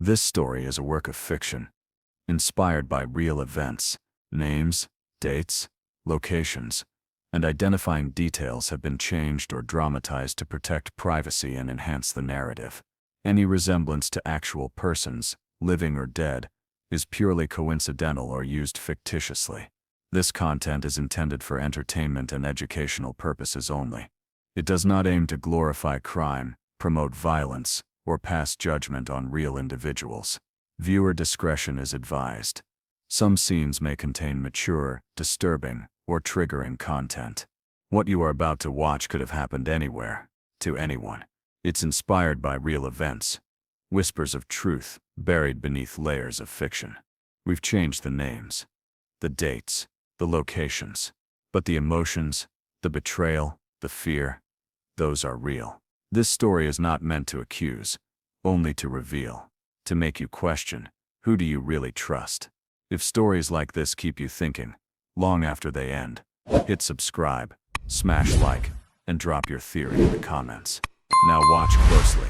This story is a work of fiction, inspired by real events. Names, dates, locations, and identifying details have been changed or dramatized to protect privacy and enhance the narrative. Any resemblance to actual persons, living or dead, is purely coincidental or used fictitiously. This content is intended for entertainment and educational purposes only. It does not aim to glorify crime, promote violence, or pass judgment on real individuals. Viewer discretion is advised. Some scenes may contain mature, disturbing, or triggering content. What you are about to watch could have happened anywhere, to anyone. It's inspired by real events. Whispers of truth buried beneath layers of fiction. We've changed the names, the dates, the locations, but the emotions, the betrayal, the fear, those are real. This story is not meant to accuse, only to reveal, to make you question, who do you really trust? If stories like this keep you thinking, long after they end, hit subscribe, smash like, and drop your theory in the comments. Now watch closely,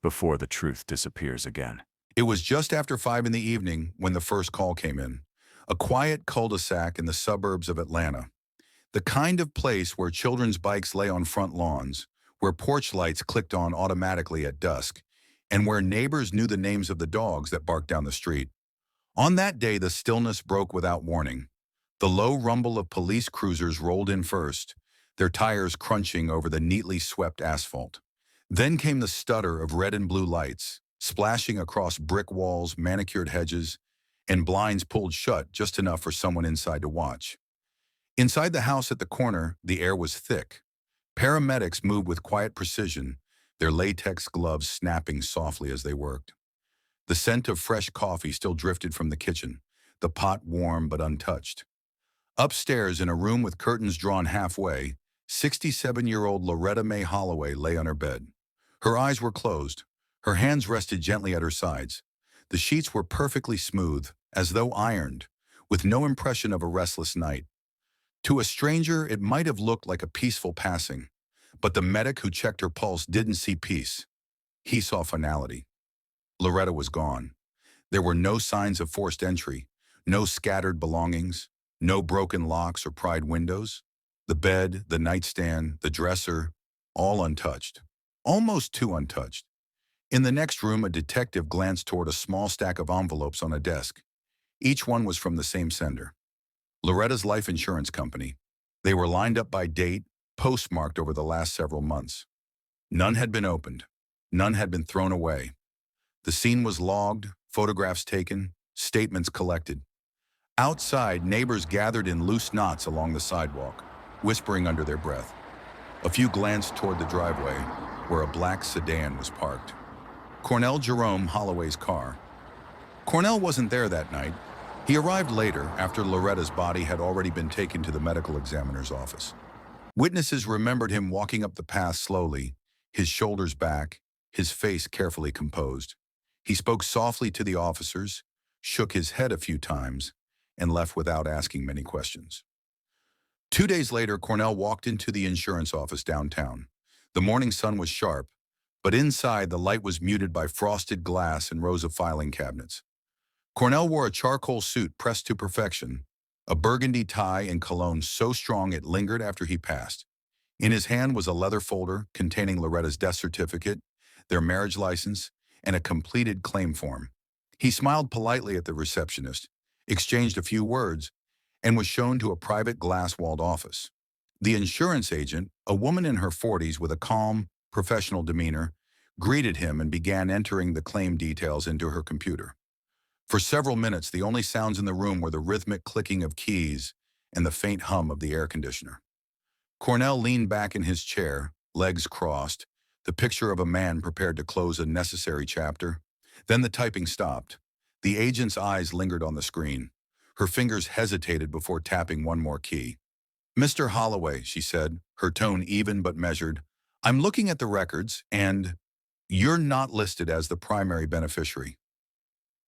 before the truth disappears again. It was just after 5 in the evening when the first call came in. A quiet cul-de-sac in the suburbs of Atlanta. The kind of place where children's bikes lay on front lawns, where porch lights clicked on automatically at dusk, and where neighbors knew the names of the dogs that barked down the street. On that day, the stillness broke without warning. The low rumble of police cruisers rolled in first, their tires crunching over the neatly swept asphalt. Then came the stutter of red and blue lights, splashing across brick walls, manicured hedges, and blinds pulled shut just enough for someone inside to watch. Inside the house at the corner, the air was thick. Paramedics moved with quiet precision, their latex gloves snapping softly as they worked. The scent of fresh coffee still drifted from the kitchen, the pot warm but untouched. Upstairs, in a room with curtains drawn halfway, 67-year-old Loretta Mae Holloway lay on her bed. Her eyes were closed. Her hands rested gently at her sides. The sheets were perfectly smooth, as though ironed, with no impression of a restless night. To a stranger, it might have looked like a peaceful passing, but the medic who checked her pulse didn't see peace. He saw finality. Loretta was gone. There were no signs of forced entry, no scattered belongings, no broken locks or pried windows. The bed, the nightstand, the dresser, all untouched. Almost too untouched. In the next room, a detective glanced toward a small stack of envelopes on a desk. Each one was from the same sender. Loretta's life insurance company. They were lined up by date, postmarked over the last several months. None had been opened. None had been thrown away. The scene was logged, photographs taken, statements collected. Outside, neighbors gathered in loose knots along the sidewalk, whispering under their breath. A few glanced toward the driveway, where a black sedan was parked. Cornell Jerome Holloway's car. Cornell wasn't there that night. He arrived later, after Loretta's body had already been taken to the medical examiner's office. Witnesses remembered him walking up the path slowly, his shoulders back, his face carefully composed. He spoke softly to the officers, shook his head a few times, and left without asking many questions. 2 days later, Cornell walked into the insurance office downtown. The morning sun was sharp, but inside the light was muted by frosted glass and rows of filing cabinets. Cornell wore a charcoal suit pressed to perfection, a burgundy tie and cologne so strong it lingered after he passed. In his hand was a leather folder containing Loretta's death certificate, their marriage license, and a completed claim form. He smiled politely at the receptionist, exchanged a few words, and was shown to a private glass-walled office. The insurance agent, a woman in her 40s with a calm, professional demeanor, greeted him and began entering the claim details into her computer. For several minutes, the only sounds in the room were the rhythmic clicking of keys and the faint hum of the air conditioner. Cornell leaned back in his chair, legs crossed, the picture of a man prepared to close a necessary chapter. Then the typing stopped. The agent's eyes lingered on the screen. Her fingers hesitated before tapping one more key. "Mr. Holloway," she said, her tone even but measured, "I'm looking at the records, and you're not listed as the primary beneficiary."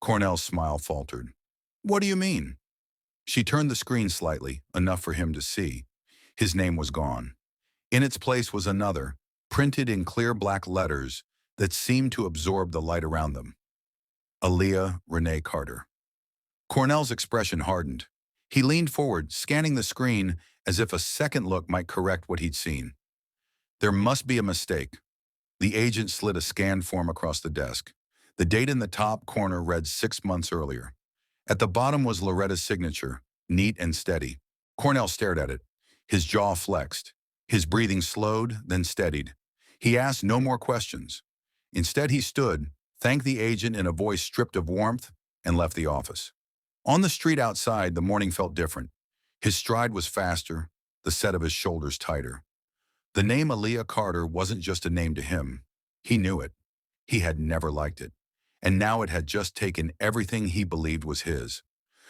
Cornell's smile faltered. "What do you mean?" She turned the screen slightly, enough for him to see. His name was gone. In its place was another, printed in clear black letters that seemed to absorb the light around them. Aaliyah Renee Carter. Cornell's expression hardened. He leaned forward, scanning the screen as if a second look might correct what he'd seen. There must be a mistake. The agent slid a scanned form across the desk. The date in the top corner read 6 months earlier. At the bottom was Loretta's signature, neat and steady. Cornell stared at it. His jaw flexed. His breathing slowed, then steadied. He asked no more questions. Instead, he stood, thanked the agent in a voice stripped of warmth, and left the office. On the street outside, the morning felt different. His stride was faster, the set of his shoulders tighter. The name Aaliyah Carter wasn't just a name to him. He knew it. He had never liked it. And now it had just taken everything he believed was his.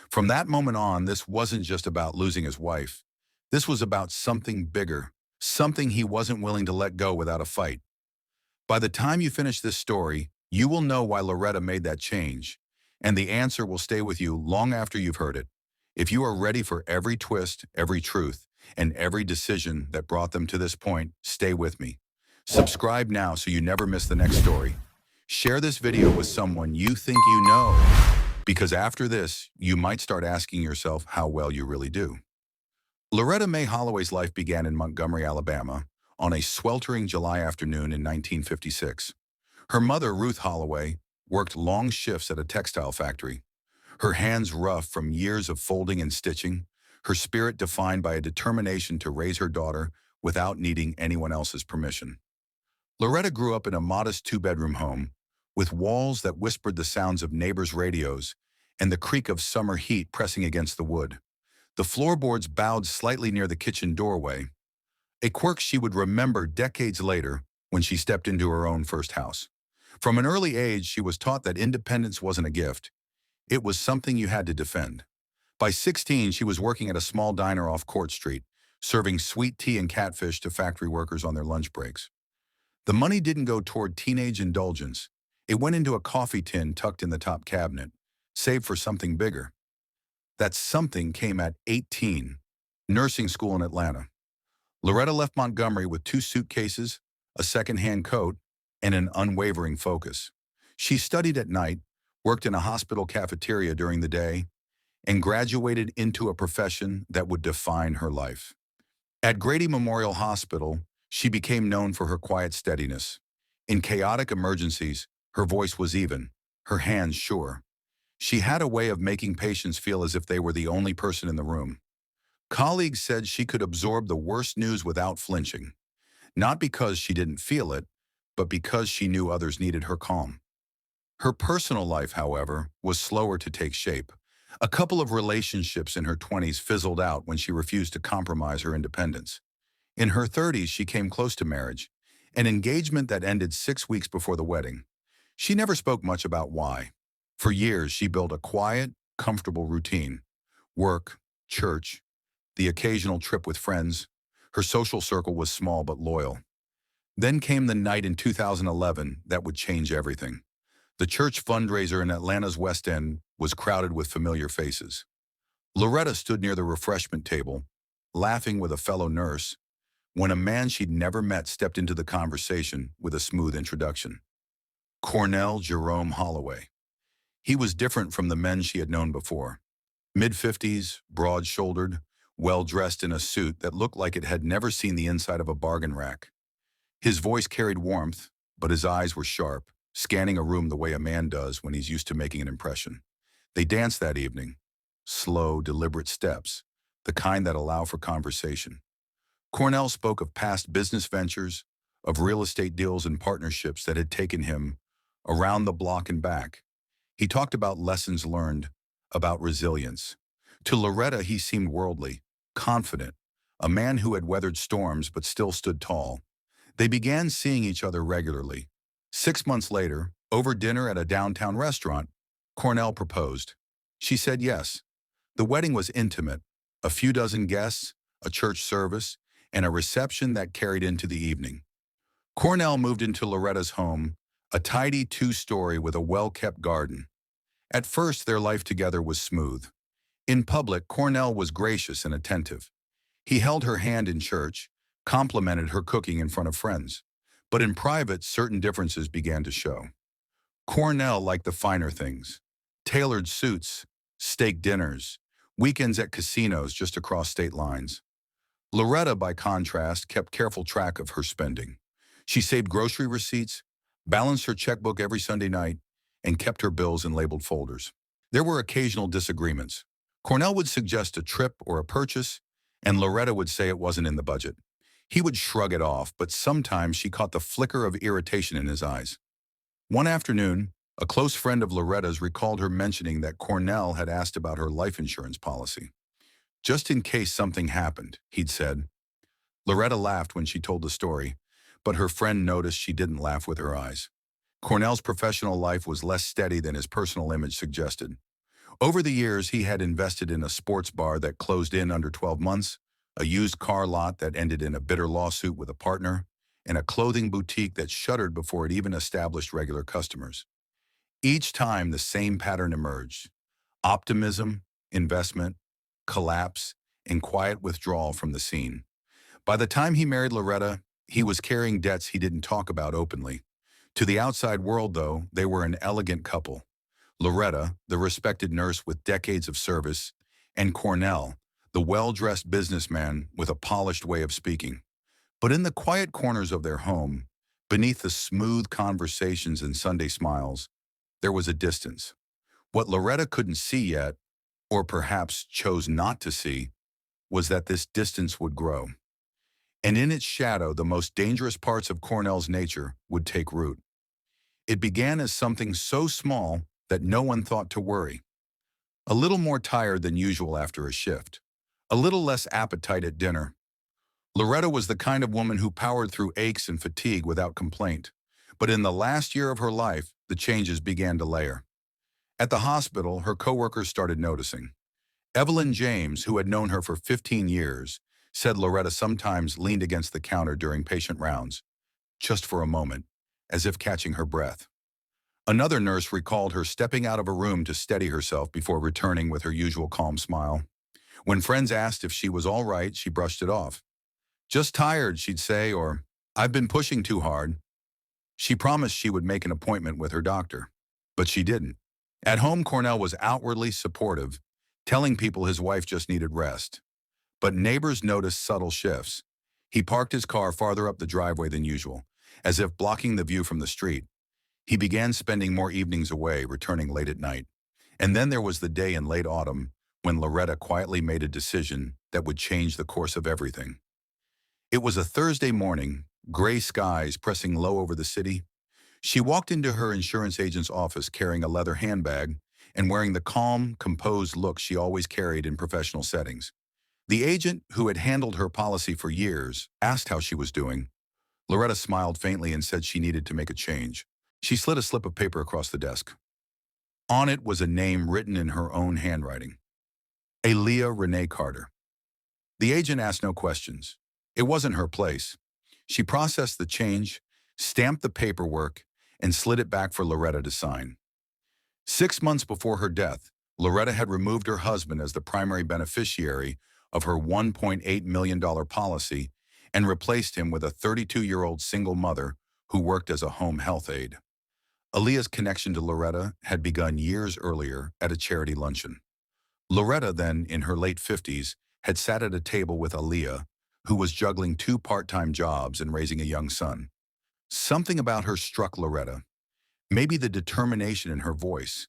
From that moment on, this wasn't just about losing his wife. This was about something bigger, something he wasn't willing to let go without a fight. By the time you finish this story, you will know why Loretta made that change, and the answer will stay with you long after you've heard it. If you are ready for every twist, every truth, and every decision that brought them to this point, stay with me. Subscribe now so you never miss the next story. Share this video with someone you think you know, because after this, you might start asking yourself how well you really do. Loretta Mae Holloway's life began in Montgomery, Alabama, on a sweltering July afternoon in 1956. Her mother, Ruth Holloway, worked long shifts at a textile factory. Her hands rough from years of folding and stitching, her spirit defined by a determination to raise her daughter without needing anyone else's permission. Loretta grew up in a modest two-bedroom home, with walls that whispered the sounds of neighbors' radios and the creak of summer heat pressing against the wood. The floorboards bowed slightly near the kitchen doorway, a quirk she would remember decades later when she stepped into her own first house. From an early age, she was taught that independence wasn't a gift. It was something you had to defend. By 16, she was working at a small diner off Court Street, serving sweet tea and catfish to factory workers on their lunch breaks. The money didn't go toward teenage indulgence. It went into a coffee tin tucked in the top cabinet, saved for something bigger. That something came at 18, nursing school in Atlanta. Loretta left Montgomery with 2 suitcases, a second-hand coat, and an unwavering focus. She studied at night, worked in a hospital cafeteria during the day, and graduated into a profession that would define her life. At Grady Memorial Hospital, she became known for her quiet steadiness. In chaotic emergencies, her voice was even, her hands sure. She had a way of making patients feel as if they were the only person in the room. Colleagues said she could absorb the worst news without flinching, not because she didn't feel it, but because she knew others needed her calm. Her personal life, however, was slower to take shape. A couple of relationships in her 20s fizzled out when she refused to compromise her independence. In her 30s, she came close to marriage, an engagement that ended 6 weeks before the wedding. She never spoke much about why. For years, she built a quiet, comfortable routine. Work, church, the occasional trip with friends. Her social circle was small but loyal. Then came the night in 2011 that would change everything. The church fundraiser in Atlanta's West End was crowded with familiar faces. Loretta stood near the refreshment table, laughing with a fellow nurse, when a man she'd never met stepped into the conversation with a smooth introduction. Cornell Jerome Holloway. He was different from the men she had known before. Mid-50s, broad-shouldered, well-dressed in a suit that looked like it had never seen the inside of a bargain rack. His voice carried warmth, but his eyes were sharp, scanning a room the way a man does when he's used to making an impression. They danced that evening, slow, deliberate steps, the kind that allow for conversation. Cornell spoke of past business ventures, of real estate deals and partnerships that had taken him around the block and back. He talked about lessons learned, about resilience. To Loretta, he seemed worldly, confident, a man who had weathered storms but still stood tall. They began seeing each other regularly. 6 months later, over dinner at a downtown restaurant, Cornell proposed. She said yes. The wedding was intimate, a few dozen guests, a church service, and a reception that carried into the evening. Cornell moved into Loretta's home, a tidy 2-story with a well-kept garden. At first, their life together was smooth. In public, Cornell was gracious and attentive. He held her hand in church, complimented her cooking in front of friends. But in private, certain differences began to show. Cornell liked the finer things. Tailored suits, steak dinners, weekends at casinos just across state lines. Loretta, by contrast, kept careful track of her spending. She saved grocery receipts, balanced her checkbook every Sunday night, and kept her bills in labeled folders. There were occasional disagreements. Cornell would suggest a trip or a purchase, and Loretta would say it wasn't in the budget. He would shrug it off, but sometimes she caught the flicker of irritation in his eyes. One afternoon, a close friend of Loretta's recalled her mentioning that Cornell had asked about her life insurance policy. Just in case something happened, he'd said. Loretta laughed when she told the story, but her friend noticed she didn't laugh with her eyes. Cornell's professional life was less steady than his personal image suggested. Over the years, he had invested in a sports bar that closed in under 12 months, a used car lot that ended in a bitter lawsuit with a partner, and a clothing boutique that shuttered before it even established regular customers. Each time, the same pattern emerged: optimism, investment, collapse, and quiet withdrawal from the scene. By the time he married Loretta, he was carrying debts he didn't talk about openly. To the outside world, though, they were an elegant couple. Loretta, the respected nurse with decades of service, and Cornell, the well-dressed businessman with a polished way of speaking. But in the quiet corners of their home, beneath the smooth conversations and Sunday smiles, there was a distance. What Loretta couldn't see yet, or perhaps chose not to see, was that this distance would grow. And in its shadow, the most dangerous parts of Cornell's nature would take root. It began as something so small that no one thought to worry. A little more tired than usual after a shift. A little less appetite at dinner. Loretta was the kind of woman who powered through aches and fatigue without complaint. But in the last year of her life, the changes began to layer. At the hospital, her coworkers started noticing. Evelyn James, who had known her for 15 years, said Loretta sometimes leaned against the counter during patient rounds, just for a moment, as if catching her breath. Another nurse recalled her stepping out of a room to steady herself before returning with her usual calm smile. When friends asked if she was all right, she brushed it off. Just tired, she'd say, or I've been pushing too hard. She promised she would make an appointment with her doctor, but she didn't. At home, Cornell was outwardly supportive, telling people his wife just needed rest. But neighbors noticed subtle shifts. He parked his car farther up the driveway than usual, as if blocking the view from the street. He began spending more evenings away, returning late at night. And then there was the day in late autumn when Loretta quietly made a decision that would change the course of everything. It was a Thursday morning, gray skies pressing low over the city. She walked into her insurance agent's office carrying a leather handbag and wearing the calm, composed look she always carried in professional settings. The agent, who had handled her policy for years, asked how she was doing. Loretta smiled faintly and said she needed to make a change. She slid a slip of paper across the desk. On it was a name written in her own handwriting. Aaliyah Renee Carter. The agent asked no questions. It wasn't her place. She processed the change, stamped the paperwork, and slid it back for Loretta to sign. 6 months before her death, Loretta had removed her husband as the primary beneficiary of her $1.8 million policy and replaced him with a 32-year-old single mother who worked as a home health aide. Aaliyah's connection to Loretta had begun years earlier at a charity luncheon. Loretta, then in her late 50s, had sat at a table with Aaliyah, who was juggling 2 part-time jobs and raising a young son. Something about her struck Loretta. Maybe the determination in her voice.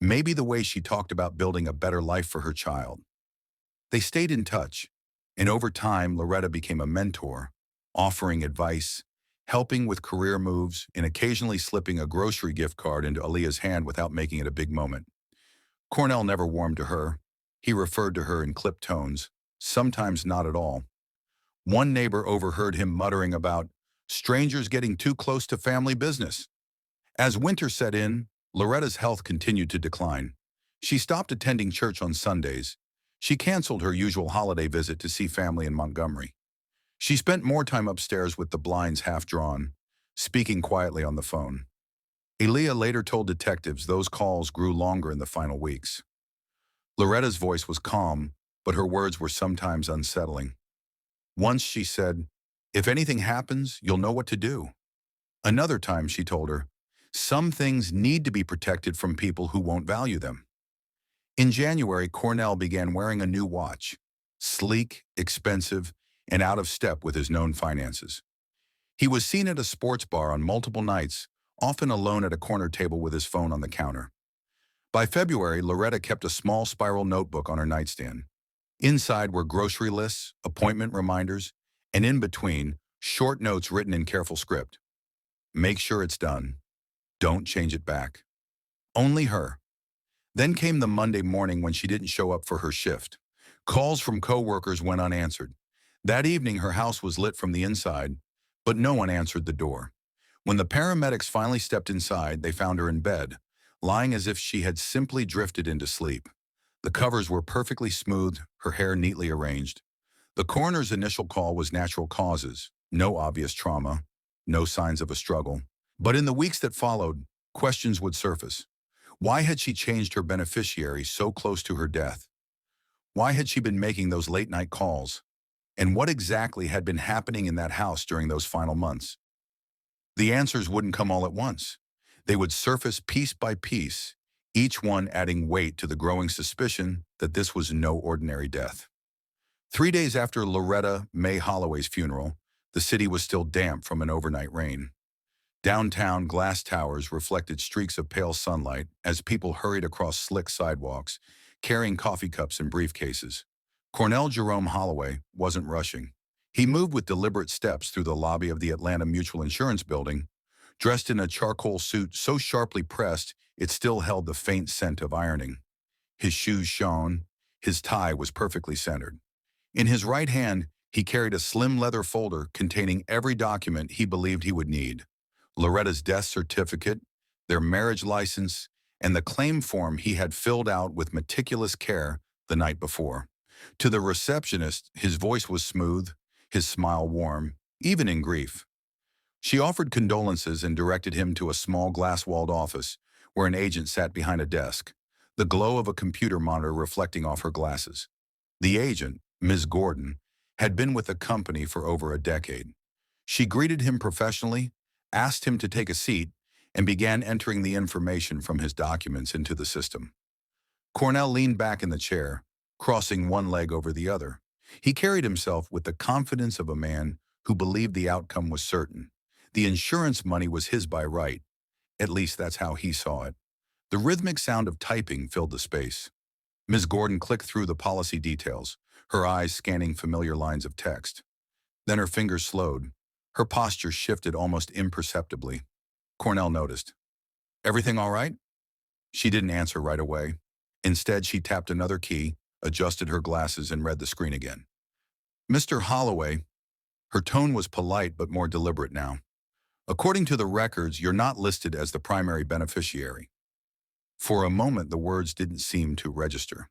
Maybe the way she talked about building a better life for her child. They stayed in touch, and over time, Loretta became a mentor, offering advice, helping with career moves, and occasionally slipping a grocery gift card into Aaliyah's hand without making it a big moment. Cornell never warmed to her. He referred to her in clipped tones, sometimes not at all. One neighbor overheard him muttering about strangers getting too close to family business. As winter set in, Loretta's health continued to decline. She stopped attending church on Sundays. She canceled her usual holiday visit to see family in Montgomery. She spent more time upstairs with the blinds half drawn, speaking quietly on the phone. Aaliyah later told detectives those calls grew longer in the final weeks. Loretta's voice was calm, but her words were sometimes unsettling. Once she said, "If anything happens, you'll know what to do." Another time she told her, Some things need to be protected from people who won't value them. In January, Cornell began wearing a new watch, sleek, expensive, and out of step with his known finances. He was seen at a sports bar on multiple nights, often alone at a corner table with his phone on the counter. By February, Loretta kept a small spiral notebook on her nightstand. Inside were grocery lists, appointment reminders, and in between, short notes written in careful script. Make sure it's done. Don't change it back. Only her. Then came the Monday morning when she didn't show up for her shift. Calls from coworkers went unanswered. That evening, her house was lit from the inside, but no one answered the door. When the paramedics finally stepped inside, they found her in bed, lying as if she had simply drifted into sleep. The covers were perfectly smooth, her hair neatly arranged. The coroner's initial call was natural causes, no obvious trauma, no signs of a struggle. But in the weeks that followed, questions would surface. Why had she changed her beneficiary so close to her death? Why had she been making those late-night calls? And what exactly had been happening in that house during those final months? The answers wouldn't come all at once. They would surface piece by piece, each one adding weight to the growing suspicion that this was no ordinary death. 3 days after Loretta Mae Holloway's funeral, the city was still damp from an overnight rain. Downtown glass towers reflected streaks of pale sunlight as people hurried across slick sidewalks, carrying coffee cups and briefcases. Cornell Jerome Holloway wasn't rushing. He moved with deliberate steps through the lobby of the Atlanta Mutual Insurance Building, dressed in a charcoal suit so sharply pressed it still held the faint scent of ironing. His shoes shone, his tie was perfectly centered. In his right hand, he carried a slim leather folder containing every document he believed he would need. Loretta's death certificate, their marriage license, and the claim form he had filled out with meticulous care the night before. To the receptionist, his voice was smooth, his smile warm, even in grief. She offered condolences and directed him to a small glass-walled office where an agent sat behind a desk, the glow of a computer monitor reflecting off her glasses. The agent, Ms. Gordon, had been with the company for over a decade. She greeted him professionally, asked him to take a seat, and began entering the information from his documents into the system. Cornell leaned back in the chair, crossing one leg over the other. He carried himself with the confidence of a man who believed the outcome was certain. The insurance money was his by right. At least that's how he saw it. The rhythmic sound of typing filled the space. Ms. Gordon clicked through the policy details, her eyes scanning familiar lines of text. Then her fingers slowed. Her posture shifted almost imperceptibly. Cornell noticed. "Everything all right?" She didn't answer right away. Instead, she tapped another key, adjusted her glasses, and read the screen again. "Mr. Holloway," her tone was polite but more deliberate now. "According to the records, you're not listed as the primary beneficiary." For a moment, the words didn't seem to register.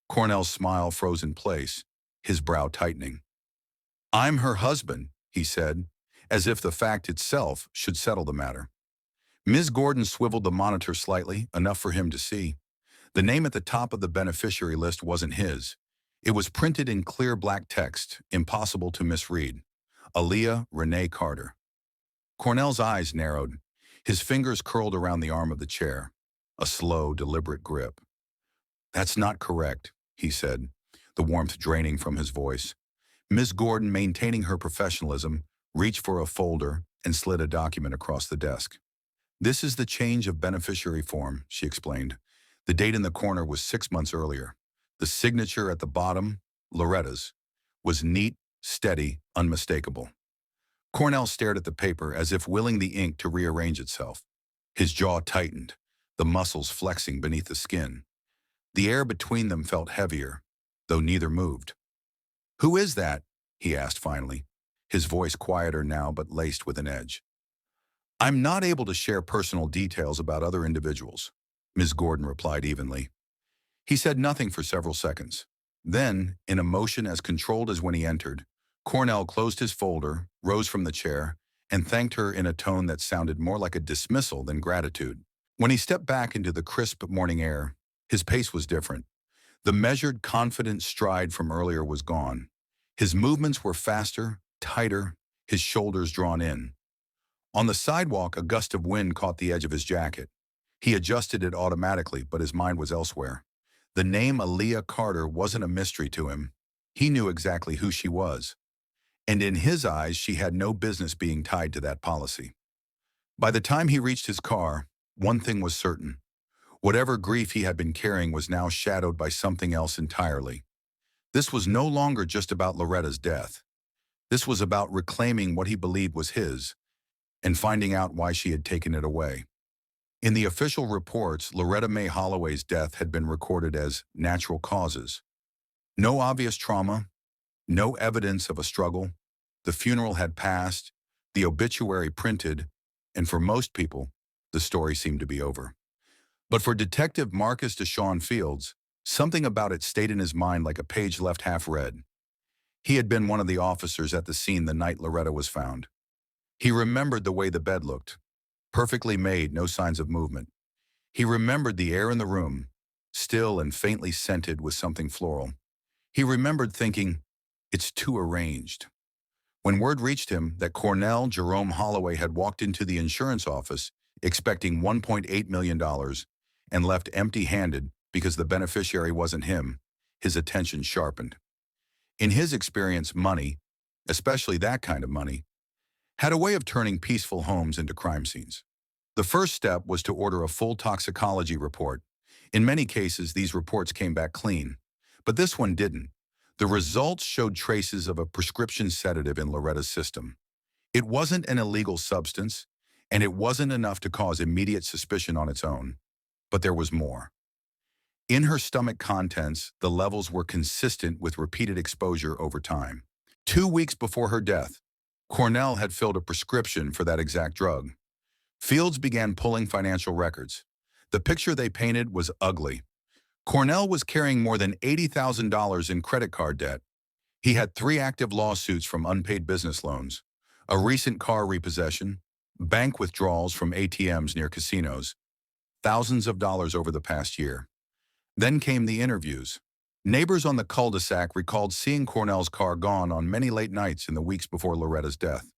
Cornell's smile froze in place, his brow tightening. "I'm her husband," he said, as if the fact itself should settle the matter. Ms. Gordon swiveled the monitor slightly, enough for him to see. The name at the top of the beneficiary list wasn't his. It was printed in clear black text, impossible to misread. Aaliyah Renee Carter. Cornell's eyes narrowed. His fingers curled around the arm of the chair. A slow, deliberate grip. "That's not correct," he said, the warmth draining from his voice. Ms. Gordon, maintaining her professionalism, reached for a folder and slid a document across the desk. "This is the change of beneficiary form," she explained. The date in the corner was 6 months earlier. The signature at the bottom, Loretta's, was neat, steady, unmistakable. Cornell stared at the paper as if willing the ink to rearrange itself. His jaw tightened, the muscles flexing beneath the skin. The air between them felt heavier, though neither moved. "Who is that?" he asked finally, his voice quieter now but laced with an edge. "I'm not able to share personal details about other individuals," Ms. Gordon replied evenly. He said nothing for several seconds. Then, in a motion as controlled as when he entered, Cornell closed his folder, rose from the chair, and thanked her in a tone that sounded more like a dismissal than gratitude. When he stepped back into the crisp morning air, his pace was different. The measured, confident stride from earlier was gone. His movements were faster, tighter, his shoulders drawn in. On the sidewalk, a gust of wind caught the edge of his jacket. He adjusted it automatically, but his mind was elsewhere. The name Aaliyah Carter wasn't a mystery to him. He knew exactly who she was. And in his eyes, she had no business being tied to that policy. By the time he reached his car, one thing was certain. Whatever grief he had been carrying was now shadowed by something else entirely. This was no longer just about Loretta's death. This was about reclaiming what he believed was his and finding out why she had taken it away. In the official reports, Loretta Mae Holloway's death had been recorded as natural causes. No obvious trauma, no evidence of a struggle. The funeral had passed, the obituary printed, and for most people, the story seemed to be over. But for Detective Marcus Deshawn Fields, something about it stayed in his mind like a page left half read. He had been one of the officers at the scene the night Loretta was found. He remembered the way the bed looked, perfectly made, no signs of movement. He remembered the air in the room, still and faintly scented with something floral. He remembered thinking, it's too arranged. When word reached him that Cornell Jerome Holloway had walked into the insurance office expecting $1.8 million and left empty-handed because the beneficiary wasn't him, his attention sharpened. In his experience, money, especially that kind of money, had a way of turning peaceful homes into crime scenes. The first step was to order a full toxicology report. In many cases, these reports came back clean, but this one didn't. The results showed traces of a prescription sedative in Loretta's system. It wasn't an illegal substance, and it wasn't enough to cause immediate suspicion on its own. But there was more. In her stomach contents, the levels were consistent with repeated exposure over time. 2 weeks before her death, Cornell had filled a prescription for that exact drug. Fields began pulling financial records. The picture they painted was ugly. Cornell was carrying more than $80,000 in credit card debt. He had 3 active lawsuits from unpaid business loans, a recent car repossession, bank withdrawals from ATMs near casinos, thousands of dollars over the past year. Then came the interviews. Neighbors on the cul-de-sac recalled seeing Cornell's car gone on many late nights in the weeks before Loretta's death.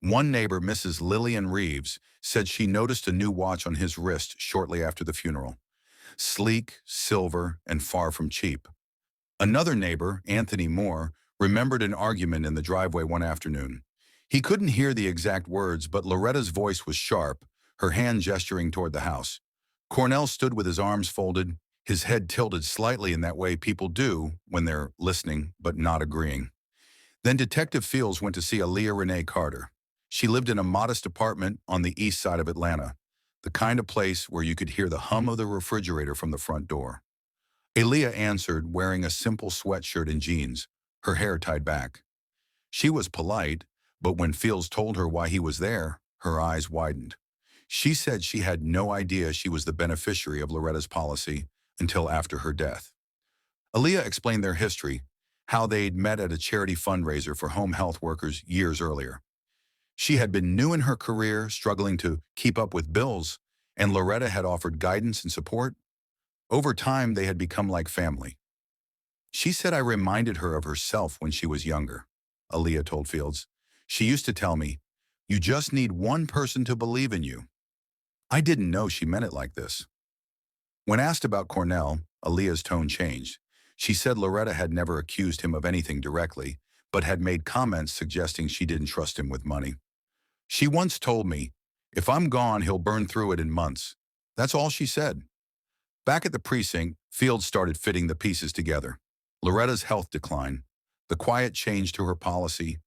One neighbor, Mrs. Lillian Reeves, said she noticed a new watch on his wrist shortly after the funeral. Sleek, silver, and far from cheap. Another neighbor, Anthony Moore, remembered an argument in the driveway one afternoon. He couldn't hear the exact words, but Loretta's voice was sharp, her hand gesturing toward the house. Cornell stood with his arms folded, his head tilted slightly in that way people do when they're listening but not agreeing. Then Detective Fields went to see Aaliyah Renee Carter. She lived in a modest apartment on the east side of Atlanta, the kind of place where you could hear the hum of the refrigerator from the front door. Aaliyah answered, wearing a simple sweatshirt and jeans, her hair tied back. She was polite, but when Fields told her why he was there, her eyes widened. She said she had no idea she was the beneficiary of Loretta's policy until after her death. Aaliyah explained their history, how they'd met at a charity fundraiser for home health workers years earlier. She had been new in her career, struggling to keep up with bills, and Loretta had offered guidance and support. Over time, they had become like family. She said I reminded her of herself when she was younger, Aaliyah told Fields. She used to tell me, you just need one person to believe in you. I didn't know she meant it like this. When asked about Cornell, Aaliyah's tone changed. She said Loretta had never accused him of anything directly, but had made comments suggesting she didn't trust him with money. She once told me, if I'm gone, he'll burn through it in months. That's all she said. Back at the precinct, Fields started fitting the pieces together. Loretta's health decline, the quiet change to her policy,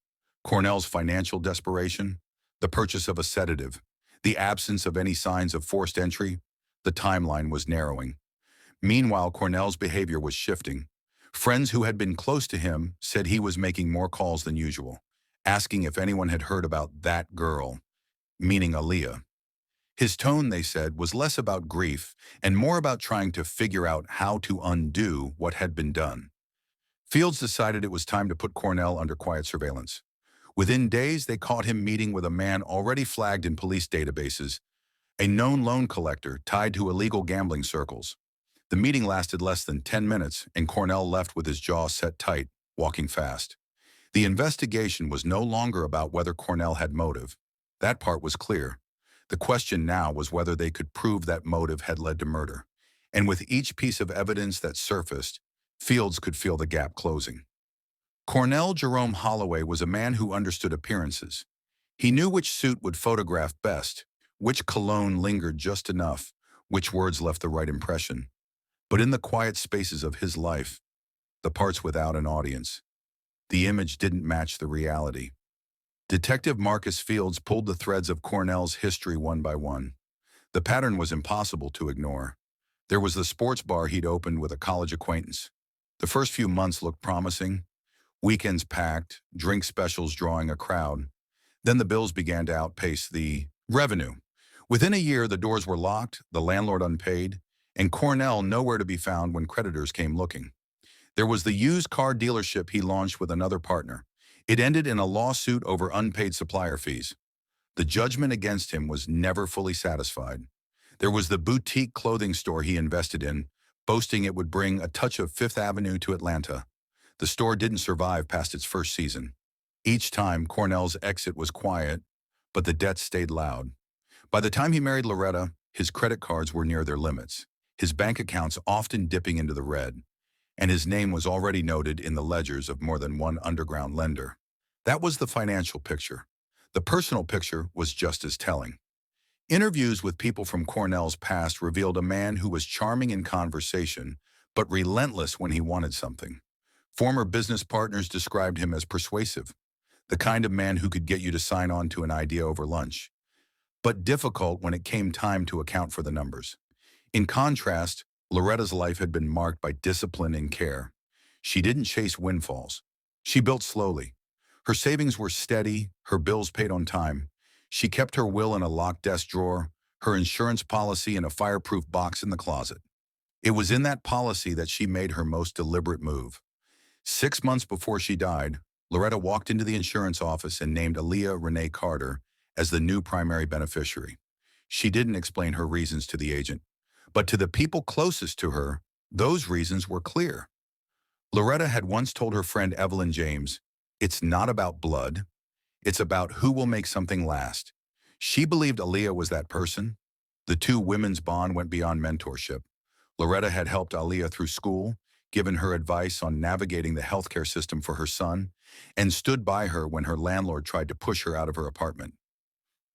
Cornell's financial desperation, the purchase of a sedative, the absence of any signs of forced entry. The timeline was narrowing. Meanwhile, Cornell's behavior was shifting. Friends who had been close to him said he was making more calls than usual, asking if anyone had heard about that girl, meaning Aaliyah. His tone, they said, was less about grief and more about trying to figure out how to undo what had been done. Fields decided it was time to put Cornell under quiet surveillance. Within days, they caught him meeting with a man already flagged in police databases, a known loan collector tied to illegal gambling circles. The meeting lasted less than 10 minutes, and Cornell left with his jaw set tight, walking fast. The investigation was no longer about whether Cornell had motive. That part was clear. The question now was whether they could prove that motive had led to murder. And with each piece of evidence that surfaced, Fields could feel the gap closing. Cornell Jerome Holloway was a man who understood appearances. He knew which suit would photograph best, which cologne lingered just enough, which words left the right impression. But in the quiet spaces of his life, the parts without an audience, the image didn't match the reality. Detective Marcus Fields pulled the threads of Cornell's history one by one. The pattern was impossible to ignore. There was the sports bar he'd opened with a college acquaintance. The first few months looked promising. Weekends packed, drink specials drawing a crowd. Then the bills began to outpace the revenue. Within a year, the doors were locked, the landlord unpaid, and Cornell nowhere to be found when creditors came looking. There was the used car dealership he launched with another partner. It ended in a lawsuit over unpaid supplier fees. The judgment against him was never fully satisfied. There was the boutique clothing store he invested in, boasting it would bring a touch of Fifth Avenue to Atlanta. The store didn't survive past its first season. Each time, Cornell's exit was quiet, but the debt stayed loud. By the time he married Loretta, his credit cards were near their limits, his bank accounts often dipping into the red, and his name was already noted in the ledgers of more than one underground lender. That was the financial picture. The personal picture was just as telling. Interviews with people from Cornell's past revealed a man who was charming in conversation, but relentless when he wanted something. Former business partners described him as persuasive, the kind of man who could get you to sign on to an idea over lunch, but difficult when it came time to account for the numbers. In contrast, Loretta's life had been marked by discipline and care. She didn't chase windfalls. She built slowly. Her savings were steady, her bills paid on time. She kept her will in a locked desk drawer, her insurance policy in a fireproof box in the closet. It was in that policy that she made her most deliberate move. 6 months before she died, Loretta walked into the insurance office and named Aaliyah Renee Carter as the new primary beneficiary. She didn't explain her reasons to the agent, but to the people closest to her, those reasons were clear. Loretta had once told her friend Evelyn James, "It's not about blood, it's about who will make something last." She believed Aaliyah was that person. The two women's bond went beyond mentorship. Loretta had helped Aaliyah through school, given her advice on navigating the healthcare system for her son, and stood by her when her landlord tried to push her out of her apartment.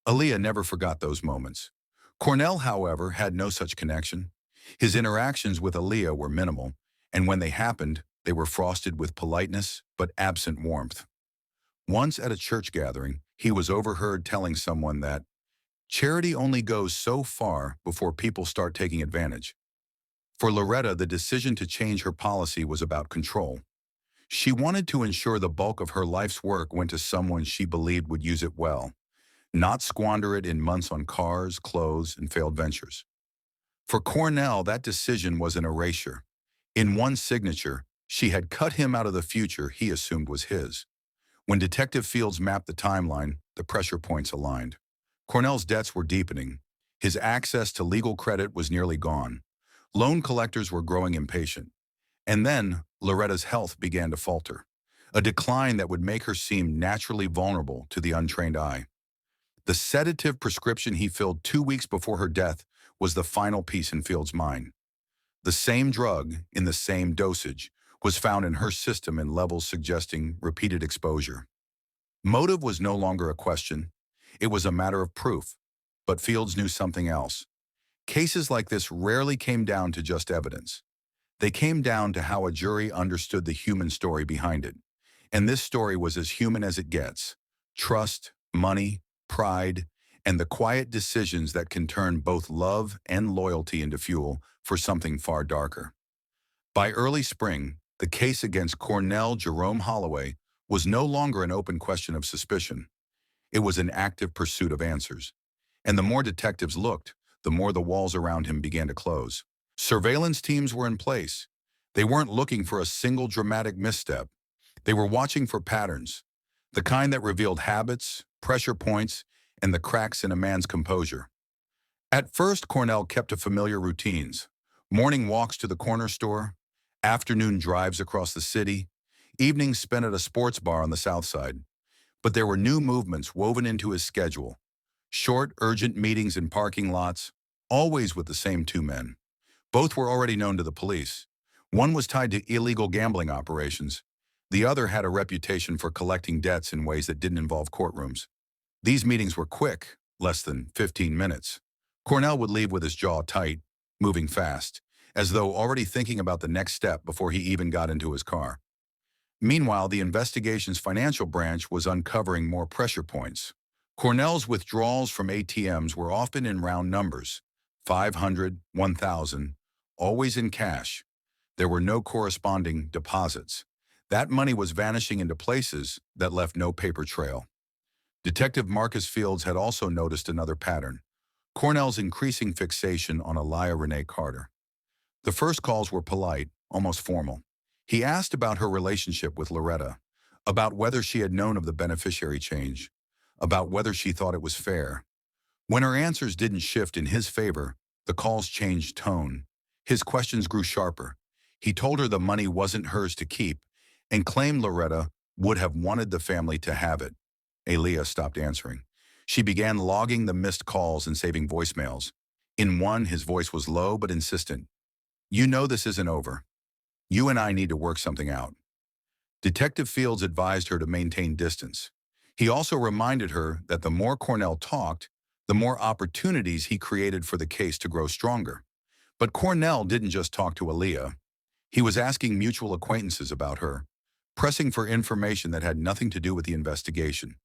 Aaliyah never forgot those moments. Cornell, however, had no such connection. His interactions with Aaliyah were minimal, and when they happened, they were frosted with politeness but absent warmth. Once at a church gathering, he was overheard telling someone that charity only goes so far before people start taking advantage. For Loretta, the decision to change her policy was about control. She wanted to ensure the bulk of her life's work went to someone she believed would use it well, not squander it in months on cars, clothes, and failed ventures. For Cornell, that decision was an erasure. In one signature, she had cut him out of the future he assumed was his. When Detective Fields mapped the timeline, the pressure points aligned. Cornell's debts were deepening. His access to legal credit was nearly gone. Loan collectors were growing impatient. And then, Loretta's health began to falter, a decline that would make her seem naturally vulnerable to the untrained eye. The sedative prescription he filled 2 weeks before her death was the final piece in Fields' mind. The same drug, in the same dosage, was found in her system in levels suggesting repeated exposure. Motive was no longer a question. It was a matter of proof. But Fields knew something else. Cases like this rarely came down to just evidence. They came down to how a jury understood the human story behind it. And this story was as human as it gets. Trust, money, pride, and the quiet decisions that can turn both love and loyalty into fuel for something far darker. By early spring, the case against Cornell Jerome Holloway was no longer an open question of suspicion. It was an active pursuit of answers. And the more detectives looked, the more the walls around him began to close. Surveillance teams were in place. They weren't looking for a single dramatic misstep. They were watching for patterns, the kind that revealed habits, pressure points, and the cracks in a man's composure. At first, Cornell kept to familiar routines: morning walks to the corner store, afternoon drives across the city, evenings spent at a sports bar on the south side. But there were new movements woven into his schedule. Short, urgent meetings in parking lots, always with the same two men. Both were already known to the police. One was tied to illegal gambling operations. The other had a reputation for collecting debts in ways that didn't involve courtrooms. These meetings were quick, less than 15 minutes. Cornell would leave with his jaw tight, moving fast, as though already thinking about the next step before he even got into his car. Meanwhile, the investigation's financial branch was uncovering more pressure points. Cornell's withdrawals from ATMs were often in round numbers, 500, 1,000, always in cash. There were no corresponding deposits. That money was vanishing into places that left no paper trail. Detective Marcus Fields had also noticed another pattern: Cornell's increasing fixation on Aaliyah Renee Carter. The first calls were polite, almost formal. He asked about her relationship with Loretta, about whether she had known of the beneficiary change, about whether she thought it was fair. When her answers didn't shift in his favor, the calls changed tone. His questions grew sharper. He told her the money wasn't hers to keep and claimed Loretta would have wanted the family to have it. Aaliyah stopped answering. She began logging the missed calls and saving voicemails. In one, his voice was low but insistent. "You know this isn't over. You and I need to work something out." Detective Fields advised her to maintain distance. He also reminded her that the more Cornell talked, the more opportunities he created for the case to grow stronger. But Cornell didn't just talk to Aaliyah. He was asking mutual acquaintances about her, pressing for information that had nothing to do with the investigation: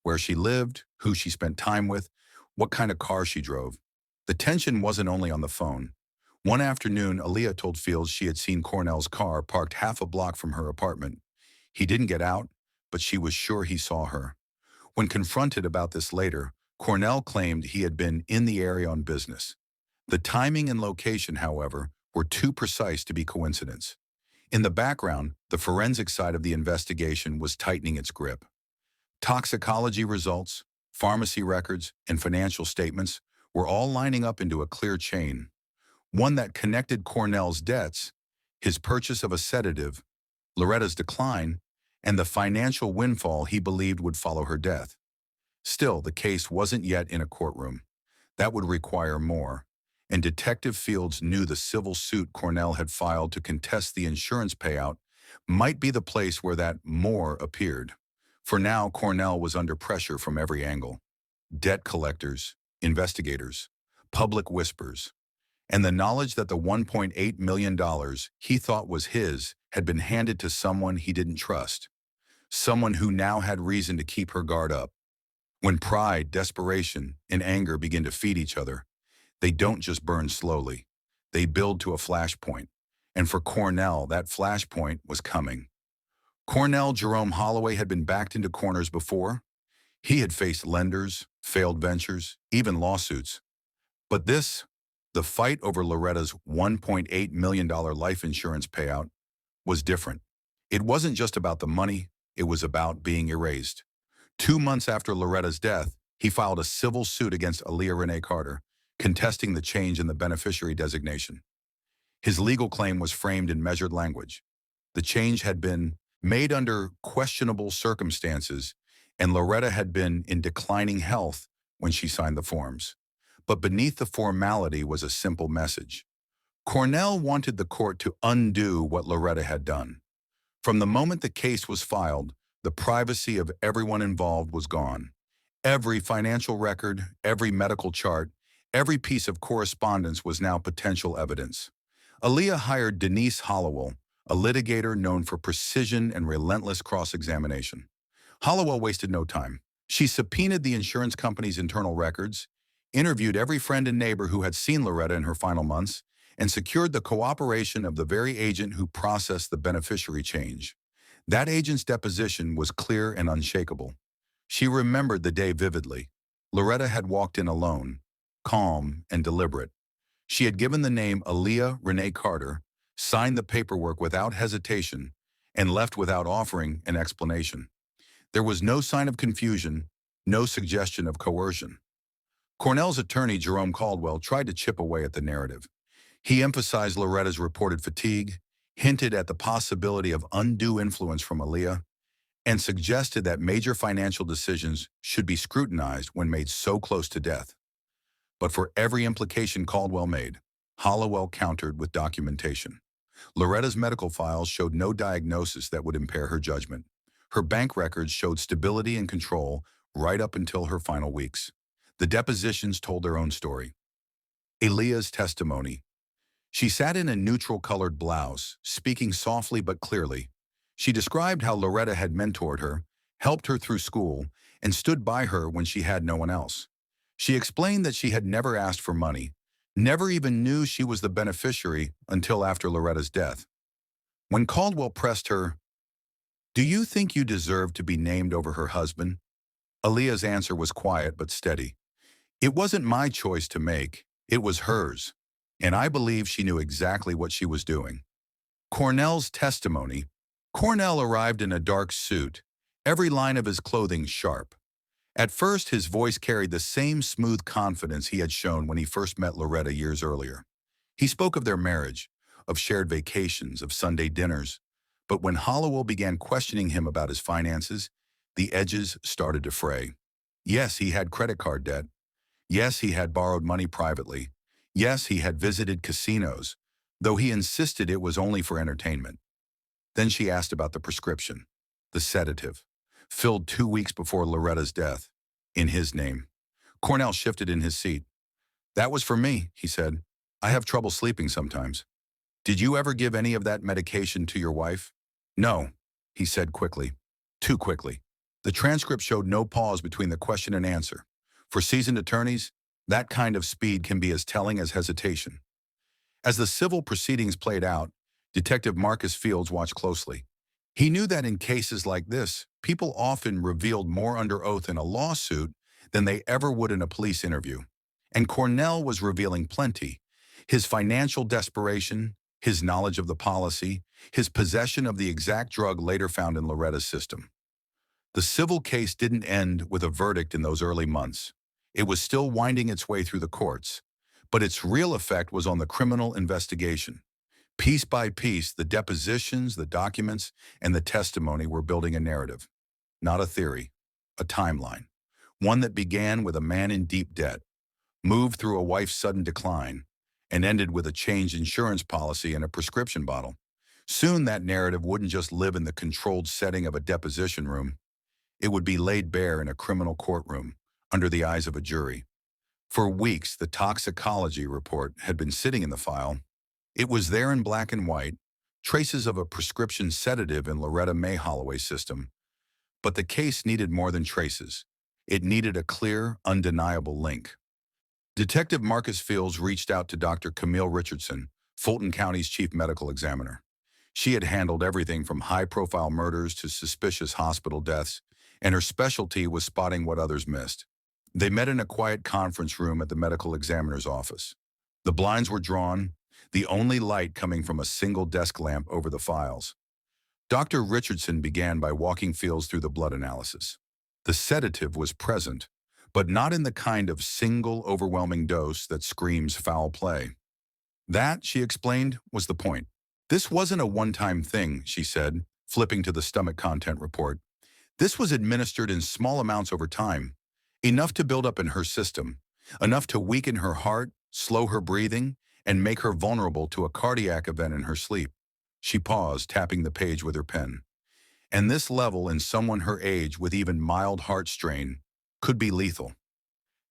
where she lived, who she spent time with, what kind of car she drove. The tension wasn't only on the phone. One afternoon, Aaliyah told Fields she had seen Cornell's car parked half a block from her apartment. He didn't get out, but she was sure he saw her. When confronted about this later, Cornell claimed he had been in the area on business. The timing and location, however, were too precise to be coincidence. In the background, the forensic side of the investigation was tightening its grip. Toxicology results, pharmacy records, and financial statements were all lining up into a clear chain, one that connected Cornell's debts, his purchase of a sedative, Loretta's decline, and the financial windfall he believed would follow her death. Still, the case wasn't yet in a courtroom. That would require more, and Detective Fields knew the civil suit Cornell had filed to contest the insurance payout might be the place where that more appeared. For now, Cornell was under pressure from every angle: debt collectors, investigators, public whispers, and the knowledge that the $1.8 million he thought was his had been handed to someone he didn't trust, someone who now had reason to keep her guard up. When pride, desperation, and anger begin to feed each other, they don't just burn slowly. They build to a flashpoint. And for Cornell, that flashpoint was coming. Cornell Jerome Holloway had been backed into corners before. He had faced lenders, failed ventures, even lawsuits. But this, the fight over Loretta's $1.8 million life insurance payout, was different. It wasn't just about the money, it was about being erased. 2 months after Loretta's death, he filed a civil suit against Aaliyah Renee Carter, contesting the change in the beneficiary designation. His legal claim was framed in measured language. The change had been made under questionable circumstances, and Loretta had been in declining health when she signed the forms. But beneath the formality was a simple message. Cornell wanted the court to undo what Loretta had done. From the moment the case was filed, the privacy of everyone involved was gone. Every financial record, every medical chart, every piece of correspondence was now potential evidence. Aaliyah hired Denise Holloway, a litigator known for precision and relentless cross-examination. Holloway wasted no time. She subpoenaed the insurance company's internal records, interviewed every friend and neighbor who had seen Loretta in her final months, and secured the cooperation of the very agent who processed the beneficiary change. That agent's deposition was clear and unshakable. She remembered the day vividly. Loretta had walked in alone, calm and deliberate. She had given the name Aaliyah Renee Carter, signed the paperwork without hesitation, and left without offering an explanation. There was no sign of confusion, no suggestion of coercion. Cornell's attorney, Jerome Caldwell, tried to chip away at the narrative. He emphasized Loretta's reported fatigue, hinted at the possibility of undue influence from Aaliyah, and suggested that major financial decisions should be scrutinized when made so close to death. But for every implication Caldwell made, Holloway countered with documentation. Loretta's medical files showed no diagnosis that would impair her judgment. Her bank records showed stability and control right up until her final weeks. The depositions told their own story. Aaliyah's testimony. She sat in a neutral-colored blouse, speaking softly but clearly. She described how Loretta had mentored her, helped her through school, and stood by her when she had no one else. She explained that she had never asked for money, never even knew she was the beneficiary until after Loretta's death. When Caldwell pressed her, "Do you think you deserve to be named over her husband?" Aaliyah's answer was quiet but steady. "It wasn't my choice to make, it was hers, and I believe she knew exactly what she was doing." Cornell's testimony. Cornell arrived in a dark suit, every line of his clothing sharp. At first, his voice carried the same smooth confidence he had shown when he first met Loretta years earlier. He spoke of their marriage, of shared vacations, of Sunday dinners. But when Holloway began questioning him about his finances, the edges started to fray. Yes, he had credit card debt. Yes, he had borrowed money privately. Yes, he had visited casinos, though he insisted it was only for entertainment. Then she asked about the prescription, the sedative, filled 2 weeks before Loretta's death, in his name. Cornell shifted in his seat. "That was for me," he said. "I have trouble sleeping sometimes." "Did you ever give any of that medication to your wife?" "No," he said quickly. Too quickly. The transcript showed no pause between the question and answer. For seasoned attorneys, that kind of speed can be as telling as hesitation. As the civil proceedings played out, Detective Marcus Fields watched closely. He knew that in cases like this, people often revealed more under oath in a lawsuit than they ever would in a police interview. And Cornell was revealing plenty. His financial desperation, his knowledge of the policy, his possession of the exact drug later found in Loretta's system. The civil case didn't end with a verdict in those early months. It was still winding its way through the courts, but its real effect was on the criminal investigation. Piece by piece, the depositions, the documents, and the testimony were building a narrative. Not a theory, a timeline. One that began with a man in deep debt, moved through a wife's sudden decline, and ended with a changed insurance policy and a prescription bottle. Soon that narrative wouldn't just live in the controlled setting of a deposition room. It would be laid bare in a criminal courtroom, under the eyes of a jury. For weeks, the toxicology report had been sitting in the file. It was there in black and white, traces of a prescription sedative in Loretta Mae Holloway's system. But the case needed more than traces. It needed a clear, undeniable link. Detective Marcus Fields reached out to Dr. Camille Richardson, Fulton County's chief medical examiner. She had handled everything from high-profile murders to suspicious hospital deaths, and her specialty was spotting what others missed. They met in a quiet conference room at the medical examiner's office. The blinds were drawn, the only light coming from a single desk lamp over the files. Dr. Richardson began by walking Fields through the blood analysis. The sedative was present, but not in the kind of single, overwhelming dose that screams foul play. That, she explained, was the point. This wasn't a one-time thing, she said, flipping to the stomach content report. This was administered in small amounts over time, enough to build up in her system, enough to weaken her heart, slow her breathing, and make her vulnerable to a cardiac event in her sleep. She paused, tapping the page with her pen. And this level in someone her age with even mild heart strain could be lethal.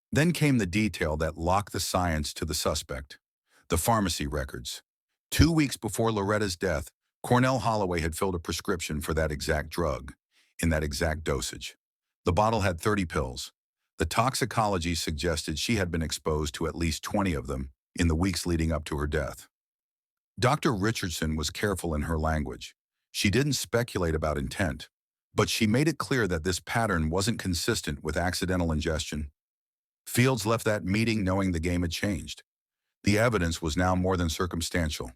Then came the detail that locked the science to the suspect. The pharmacy records. 2 weeks before Loretta's death, Cornell Holloway had filled a prescription for that exact drug, in that exact dosage. The bottle had 30 pills. The toxicology suggested she had been exposed to at least 20 of them in the weeks leading up to her death. Dr. Richardson was careful in her language. She didn't speculate about intent, but she made it clear that this pattern wasn't consistent with accidental ingestion. Fields left that meeting knowing the game had changed. The evidence was now more than circumstantial.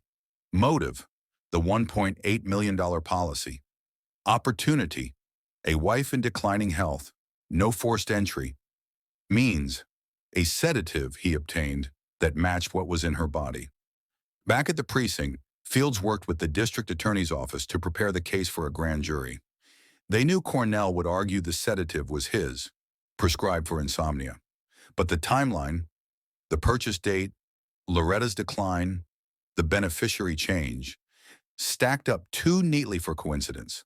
Motive, the $1.8 million policy. Opportunity, a wife in declining health, no forced entry. Means, a sedative he obtained that matched what was in her body. Back at the precinct, Fields worked with the district attorney's office to prepare the case for a grand jury. They knew Cornell would argue the sedative was his, prescribed for insomnia. But the timeline, the purchase date, Loretta's decline, the beneficiary change, stacked up too neatly for coincidence.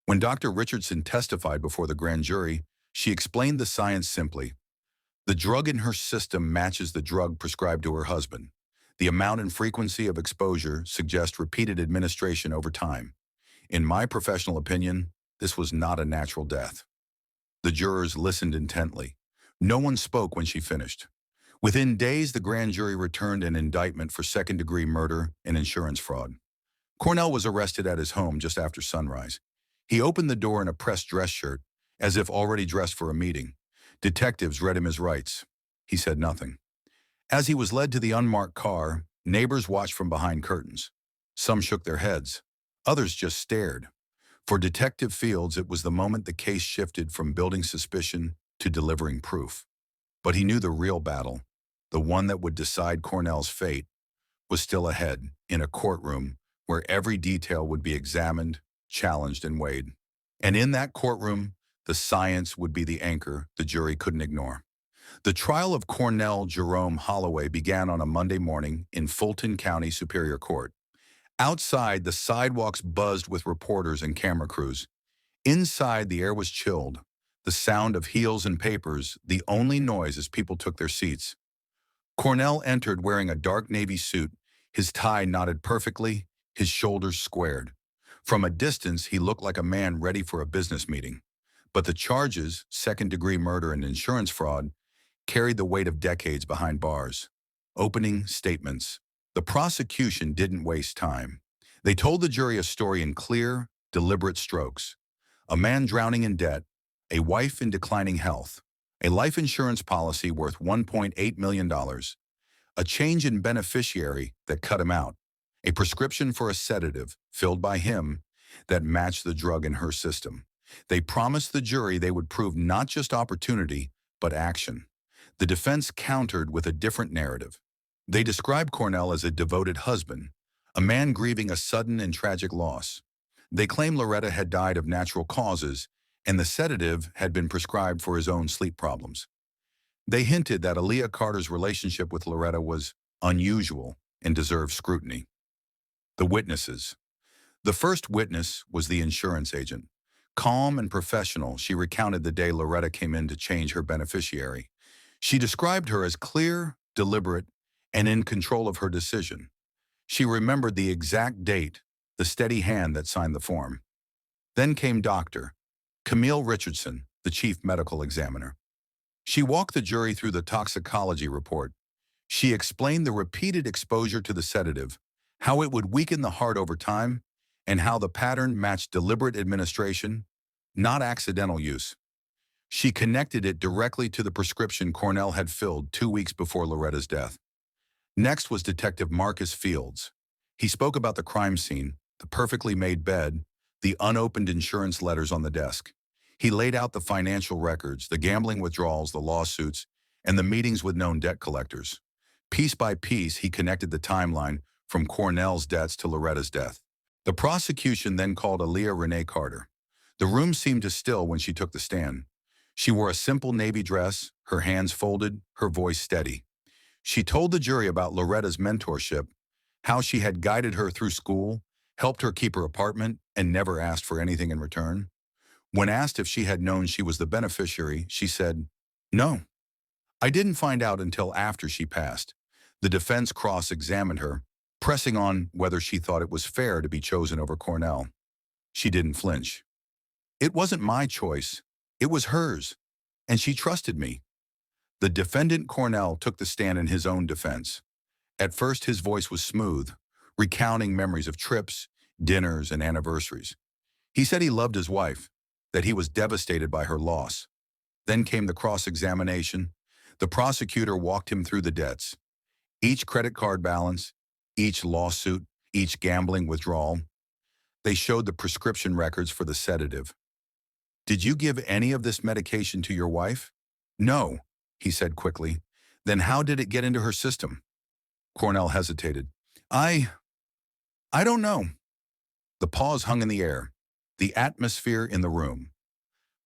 When Dr. Richardson testified before the grand jury, she explained the science simply. The drug in her system matches the drug prescribed to her husband. The amount and frequency of exposure suggest repeated administration over time. In my professional opinion, this was not a natural death. The jurors listened intently. No one spoke when she finished. Within days, the grand jury returned an indictment for second-degree murder and insurance fraud. Cornell was arrested at his home just after sunrise. He opened the door in a pressed dress shirt, as if already dressed for a meeting. Detectives read him his rights. He said nothing. As he was led to the unmarked car, neighbors watched from behind curtains. Some shook their heads. Others just stared. For Detective Fields, it was the moment the case shifted from building suspicion to delivering proof. But he knew the real battle, the one that would decide Cornell's fate, was still ahead, in a courtroom where every detail would be examined, challenged, and weighed. And in that courtroom, the science would be the anchor the jury couldn't ignore. The trial of Cornell Jerome Holloway began on a Monday morning in Fulton County Superior Court. Outside, the sidewalks buzzed with reporters and camera crews. Inside, the air was chilled, the sound of heels and papers, the only noise as people took their seats. Cornell entered wearing a dark navy suit, his tie knotted perfectly, his shoulders squared. From a distance, he looked like a man ready for a business meeting. But the charges, second-degree murder and insurance fraud, carried the weight of decades behind bars. Opening statements. The prosecution didn't waste time. They told the jury a story in clear, deliberate strokes. A man drowning in debt, a wife in declining health, a life insurance policy worth $1.8 million, a change in beneficiary that cut him out, a prescription for a sedative filled by him that matched the drug in her system. They promised the jury they would prove not just opportunity, but action. The defense countered with a different narrative. They described Cornell as a devoted husband, a man grieving a sudden and tragic loss. They claimed Loretta had died of natural causes, and the sedative had been prescribed for his own sleep problems. They hinted that Aaliyah Carter's relationship with Loretta was unusual and deserved scrutiny. The witnesses. The first witness was the insurance agent. Calm and professional, she recounted the day Loretta came in to change her beneficiary. She described her as clear, deliberate, and in control of her decision. She remembered the exact date, the steady hand that signed the form. Then came Dr. Camille Richardson, the chief medical examiner. She walked the jury through the toxicology report. She explained the repeated exposure to the sedative, how it would weaken the heart over time, and how the pattern matched deliberate administration, not accidental use. She connected it directly to the prescription Cornell had filled 2 weeks before Loretta's death. Next was Detective Marcus Fields. He spoke about the crime scene, the perfectly made bed, the unopened insurance letters on the desk. He laid out the financial records, the gambling withdrawals, the lawsuits, and the meetings with known debt collectors. Piece by piece, he connected the timeline from Cornell's debts to Loretta's death. The prosecution then called Aaliyah Renee Carter. The room seemed to still when she took the stand. She wore a simple navy dress, her hands folded, her voice steady. She told the jury about Loretta's mentorship, how she had guided her through school, helped her keep her apartment, and never asked for anything in return. When asked if she had known she was the beneficiary, she said, "No. I didn't find out until after she passed." The defense cross-examined her, pressing on whether she thought it was fair to be chosen over Cornell. She didn't flinch. "It wasn't my choice. It was hers, and she trusted me." The defendant Cornell took the stand in his own defense. At first, his voice was smooth, recounting memories of trips, dinners, and anniversaries. He said he loved his wife, that he was devastated by her loss. Then came the cross-examination. The prosecutor walked him through the debts. Each credit card balance, each lawsuit, each gambling withdrawal. They showed the prescription records for the sedative. "Did you give any of this medication to your wife?" "No," he said quickly. "Then how did it get into her system?" Cornell hesitated. I don't know." The pause hung in the air. The atmosphere in the room.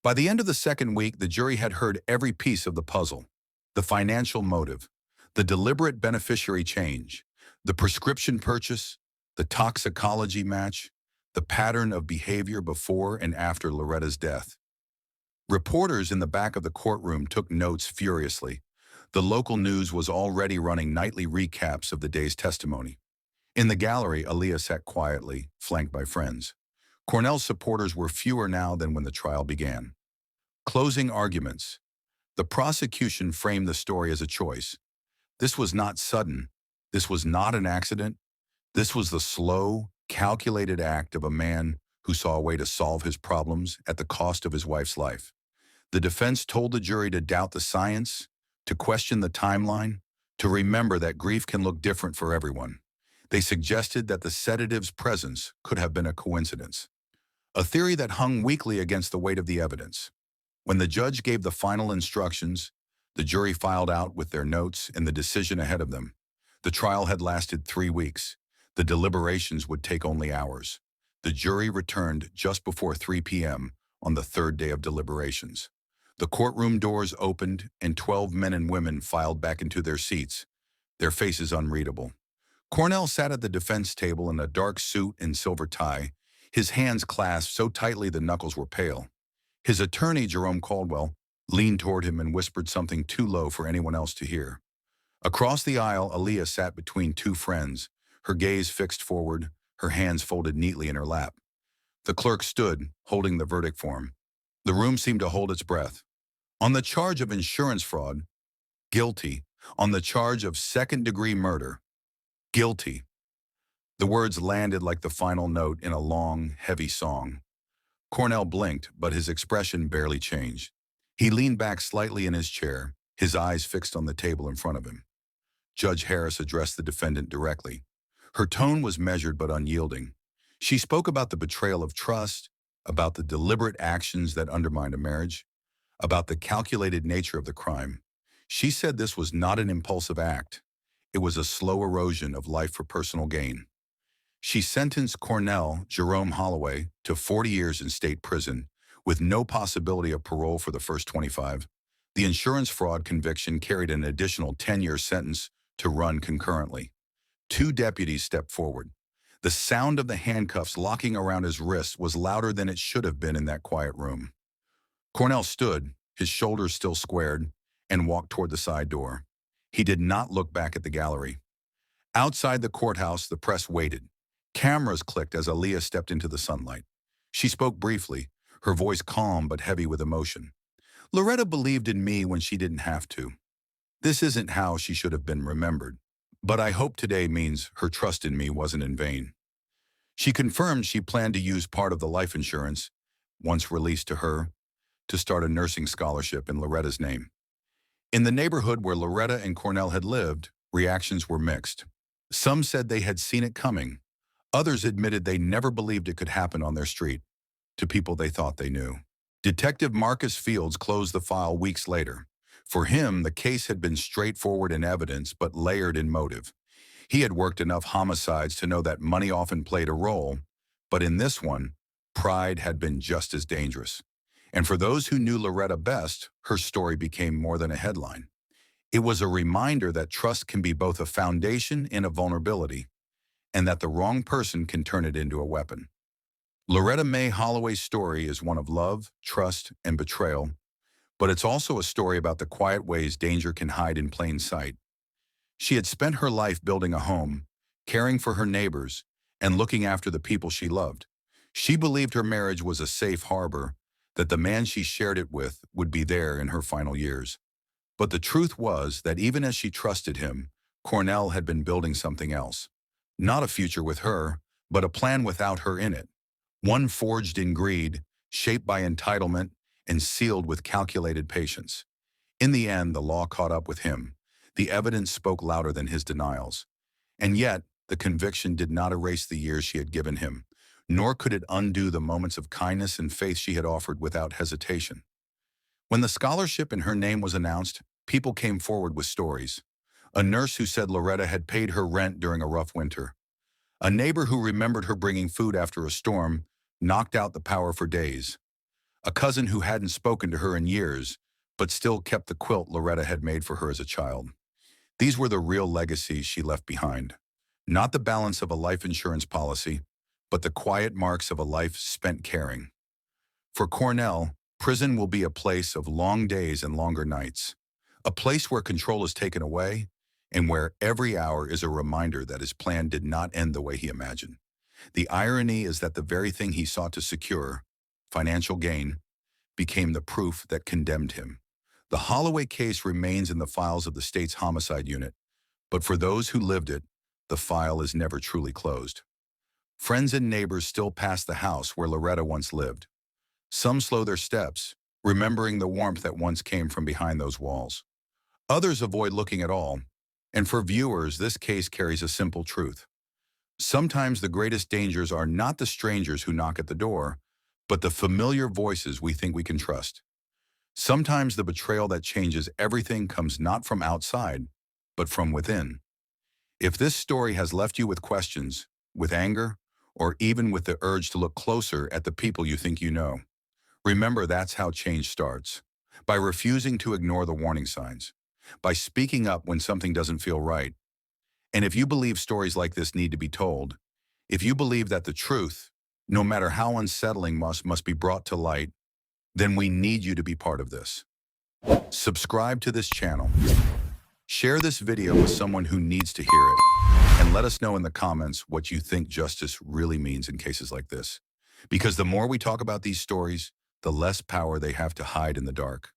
By the end of the second week, the jury had heard every piece of the puzzle. The financial motive, the deliberate beneficiary change, the prescription purchase, the toxicology match, the pattern of behavior before and after Loretta's death. Reporters in the back of the courtroom took notes furiously. The local news was already running nightly recaps of the day's testimony. In the gallery, Aaliyah sat quietly, flanked by friends. Cornell's supporters were fewer now than when the trial began. Closing arguments. The prosecution framed the story as a choice. This was not sudden. This was not an accident. This was the slow, calculated act of a man who saw a way to solve his problems at the cost of his wife's life. The defense told the jury to doubt the science, to question the timeline, to remember that grief can look different for everyone. They suggested that the sedative's presence could have been a coincidence, a theory that hung weakly against the weight of the evidence. When the judge gave the final instructions, the jury filed out with their notes and the decision ahead of them. The trial had lasted 3 weeks. The deliberations would take only hours. The jury returned just before 3 p.m. on the third day of deliberations. The courtroom doors opened and 12 men and women filed back into their seats, their faces unreadable. Cornell sat at the defense table in a dark suit and silver tie, his hands clasped so tightly the knuckles were pale. His attorney, Jerome Caldwell, leaned toward him and whispered something too low for anyone else to hear. Across the aisle, Aaliyah sat between two friends, her gaze fixed forward, her hands folded neatly in her lap. The clerk stood, holding the verdict form. The room seemed to hold its breath. On the charge of insurance fraud, guilty. On the charge of second-degree murder, guilty. The words landed like the final note in a long, heavy song. Cornell blinked, but his expression barely changed. He leaned back slightly in his chair, his eyes fixed on the table in front of him. Judge Harris addressed the defendant directly. Her tone was measured but unyielding. She spoke about the betrayal of trust, about the deliberate actions that undermined a marriage, about the calculated nature of the crime. She said this was not an impulsive act. It was a slow erosion of life for personal gain. She sentenced Cornell, Jerome Holloway, to 40 years in state prison, with no possibility of parole for the first 25. The insurance fraud conviction carried an additional 10-year sentence to run concurrently. 2 deputies stepped forward. The sound of the handcuffs locking around his wrists was louder than it should have been in that quiet room. Cornell stood, his shoulders still squared, and walked toward the side door. He did not look back at the gallery. Outside the courthouse, the press waited. Cameras clicked as Aaliyah stepped into the sunlight. She spoke briefly, her voice calm but heavy with emotion. Loretta believed in me when she didn't have to. This isn't how she should have been remembered, but I hope today means her trust in me wasn't in vain. She confirmed she planned to use part of the life insurance, once released to her, to start a nursing scholarship in Loretta's name. In the neighborhood where Loretta and Cornell had lived, reactions were mixed. Some said they had seen it coming. Others admitted they never believed it could happen on their street, to people they thought they knew. Detective Marcus Fields closed the file weeks later. For him, the case had been straightforward in evidence but layered in motive. He had worked enough homicides to know that money often played a role, but in this one, pride had been just as dangerous. And for those who knew Loretta best, her story became more than a headline. It was a reminder that trust can be both a foundation and a vulnerability, and that the wrong person can turn it into a weapon. Loretta Mae Holloway's story is one of love, trust, and betrayal, but it's also a story about the quiet ways danger can hide in plain sight. She had spent her life building a home, caring for her neighbors, and looking after the people she loved. She believed her marriage was a safe harbor, that the man she shared it with would be there in her final years. But the truth was that even as she trusted him, Cornell had been building something else. Not a future with her, but a plan without her in it. One forged in greed, shaped by entitlement, and sealed with calculated patience. In the end, the law caught up with him. The evidence spoke louder than his denials. And yet, the conviction did not erase the years she had given him, nor could it undo the moments of kindness and faith she had offered without hesitation. When the scholarship in her name was announced, people came forward with stories. A nurse who said Loretta had paid her rent during a rough winter. A neighbor who remembered her bringing food after a storm, knocked out the power for days. A cousin who hadn't spoken to her in years, but still kept the quilt Loretta had made for her as a child. These were the real legacies she left behind. Not the balance of a life insurance policy, but the quiet marks of a life spent caring. For Cornell, prison will be a place of long days and longer nights. A place where control is taken away, and where every hour is a reminder that his plan did not end the way he imagined. The irony is that the very thing he sought to secure, financial gain, became the proof that condemned him. The Holloway case remains in the files of the state's homicide unit, but for those who lived it, the file is never truly closed. Friends and neighbors still pass the house where Loretta once lived. Some slow their steps, remembering the warmth that once came from behind those walls. Others avoid looking at all, and for viewers, this case carries a simple truth. Sometimes the greatest dangers are not the strangers who knock at the door, but the familiar voices we think we can trust. Sometimes the betrayal that changes everything comes not from outside, but from within. If this story has left you with questions, with anger, or even with the urge to look closer at the people you think you know, remember that's how change starts. By refusing to ignore the warning signs. By speaking up when something doesn't feel right. And if you believe stories like this need to be told, if you believe that the truth, no matter how unsettling, must be brought to light, then we need you to be part of this. Subscribe to this channel. Share this video with someone who needs to hear it. And let us know in the comments what you think justice really means in cases like this. Because the more we talk about these stories, the less power they have to hide in the dark.